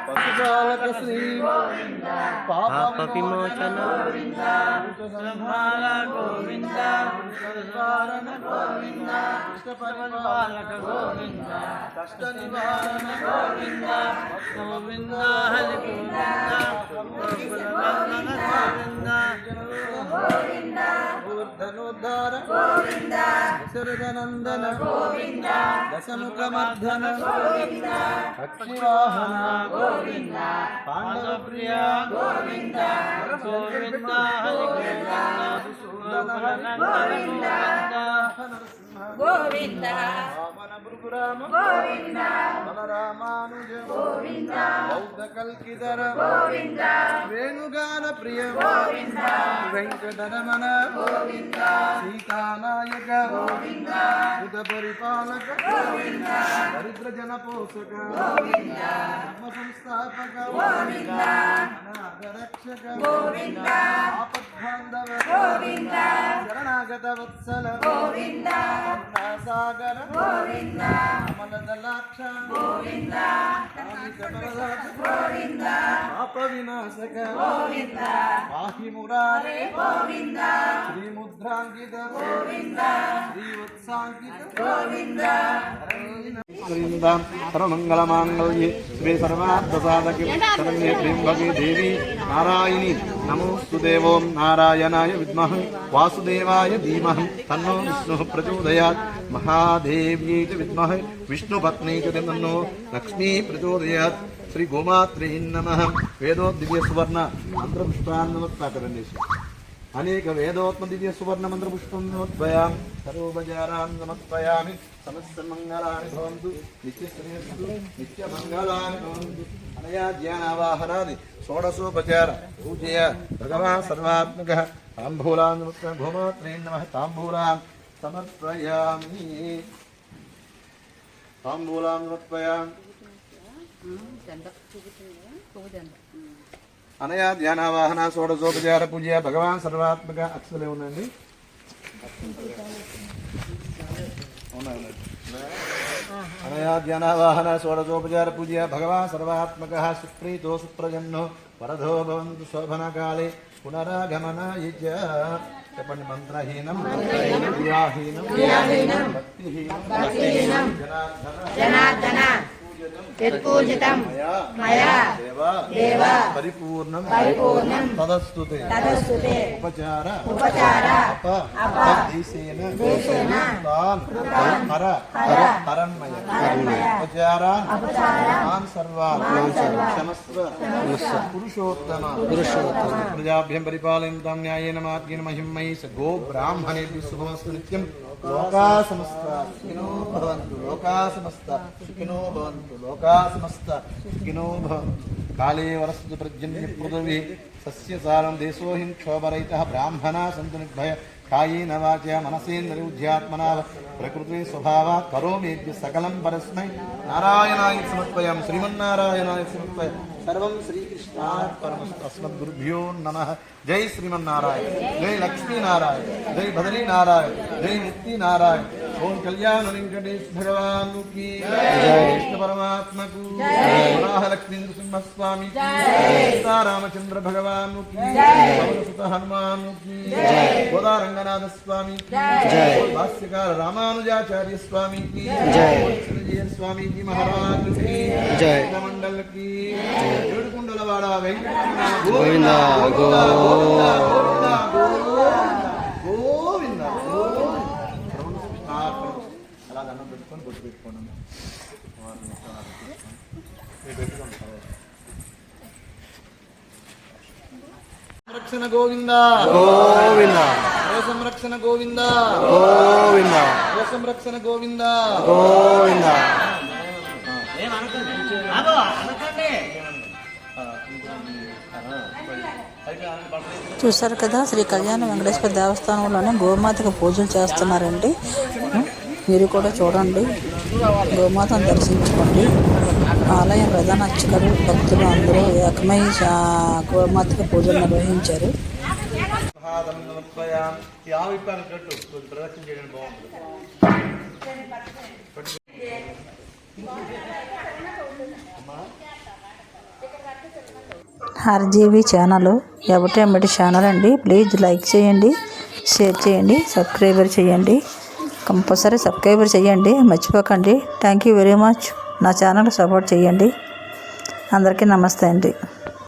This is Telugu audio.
పశుపాలక శ్రీ పాప విమోచన గోవింద గోవింద పరిపాలక గోవింద కష్ట నివారణ గోవింద గోవింద హరి గోవింద గోవింద ధనుద్ధార గోవింద శరదనందన గోవింద దశముఖమర్ధన గోవింద పక్షివాహన గోవింద పాండవ ప్రియ గోవింద గోవింద హరి గోవింద గోవింద వామన భృగురామ గోవింద బలరామానుజ గోవింద బౌద్ధ కల్కిధర గోవింద వేణుగాన ప్రియ గోవింద వెంకటరమణ గోవింద సీతానాయక గోవింద బుధ పరిపాలక గోవింద దరిద్ర జన పోషక గోవింద ధర్మ సంస్థాపక గోవింద అనాథ రక్షక గోవింద ఆపద్బాంధవ గోవింద శరణాగత వత్సల గోవింద సాగర గోవింద అమలదలాక్ష గోవింద గోవింద పాప వినాశక గోవింద పాహి మురారే గోవింద శ్రీముద్రాంకిత గోవింద శ్రీవత్సాంకిత గోవింద సర్వమంగళమాంగళ్యే శ్రీ సర్వార్థసాధకే శరణ్యే త్ర్యంబకే దేవి నారాయణి నమోస్తు ఓం నారాయణాయ విద్మహే వాసుదేవాయ ధీమహి తన్నో విష్ణుః ప్రచోదయాత్ మహాదేవ్యై చ విద్మహే విష్ణుపత్న్యై చ తన్నో లక్ష్మీ ప్రచోదయాత్ శ్రీ గోమాత్రే నమః వేదోద్దివ్య సువర్ణ మంత్రపుష్పాన్నమత్పాకరండి అనేక వేదోత్మ దివ్య సువర్ణ మంత్రపుష్పం నమస్పయామి సర్వోపచారాన్ సమర్పయామి సమస్త మంగళాని భవంతు నిత్యశ్రేయస్సు నిత్యమంగళాని భవంతు అనయా ధ్యానావాహనాది షోడశోపచార పూజయ భగవాన్ సర్వాత్మకః తాంబూలాన్ నమస్కారం భూమాత్రే నమః తాంబూలాన్ సమర్పయామి తాంబూలాన్ సమర్పయామి అనయా ధ్యానావాహన షోడశోపచార పూజ భగవాన్ సర్వాత్మక అక్షలే ఉందండి అనయా ధ్యానావాహన షోడశోపచార పూజ భగవాన్ సర్వాత్మక సుప్రీతో సుప్రజన్నో వరదో భవంతు శోభనకాలే పునరాగమనాయ చెప్పండి మంత్రహీనం క్రియాహీనం భక్తిహీనం జనార్దన యత్పూజితం మయా దేవ పరిపూర్ణం తదస్తుతే ఉపచార అపదేశేన తాన్ హరన్మయ ఉపచారాన్ సర్వాన్ క్షమస్వ పురుషోత్తమ ప్రజాభ్యం పరిపాలయంతాం న్యాయేన మార్గేణ మహిమై స గో బ్రాహ్మణేభ్యః శుభమస్తు నిత్యం లోకా సమస్త సుఖినో భవంతు లోకా సమస్త సుఖినో భవంతు లోకా సమస్త సుఖినో భవంతు కాళే వరస్తు ప్రజన్య పృథివీ సస్యసారం దేశోహిం క్షోభరహితః బ్రాహ్మణా సంతు నిర్భయ కాయేన వాచా మనసేంద్రియబుద్ధ్యాత్మనా ప్రకృతి స్వభావాత్ కరోమీత్య సకలం పరస్మై నారాయణాయ సమర్పయామి శ్రీమన్నారాయణాయ సమర్పయామి సర్వం శ్రీకృష్ణార్పణమస్తు అస్మద్గురుభ్యో నమః జై శ్రీమన్నారాయణ జై లక్ష్మీనారాయణ జై బదరీనారాయణ జై ముక్తినారాయణ ఓం కళ్యాణ వెంకటేశ్ భగవాన్ की जय कृष्ण परमात्मा को जय लक्ष्मी नृसिंहस्वामी की जय रामचंद्र भगवान की जय पवनसुत हनुमान की जय गोदारंगनाथ स्वामी की जय भाष्यकार रामानुजाचार्य स्वामी की जय श्री स्वामी जी महाराज की जय मंडल की ఏడుకొండలవాడ వెంకటరమణ గోవింద గోవింద గోవింద అలా దండం పెట్టుకొని బొట్టు పెట్టుకోండి సంరక్షణ గోవింద గోవింద సంరక్షణ గోవింద గోవింద సంరక్షణ గోవింద గోవింద చూసారు కదా శ్రీ కళ్యాణ వెంకటేశ్వర దేవస్థానంలోనే గోమాతకు పూజలు చేస్తున్నారండి. మీరు కూడా చూడండి, గోమాతను దర్శించుకోండి. ఆలయం ప్రధాన అర్చకులు భక్తులు అందరూ ఏకమై గోమాతకు పూజలు నిర్వహించారు. ఆర్జీవి ఛానల్ ఎవటెమ్మటి ఛానల్ అండి. ప్లీజ్ లైక్ చేయండి, షేర్ చేయండి, సబ్స్క్రైబర్ చేయండి. కంపల్సరీ సబ్స్క్రైబర్ చేయండి, మర్చిపోకండి. Thank you very much. నా ఛానల్ సపోర్ట్ చేయండి. అందరికీ నమస్తే అండి.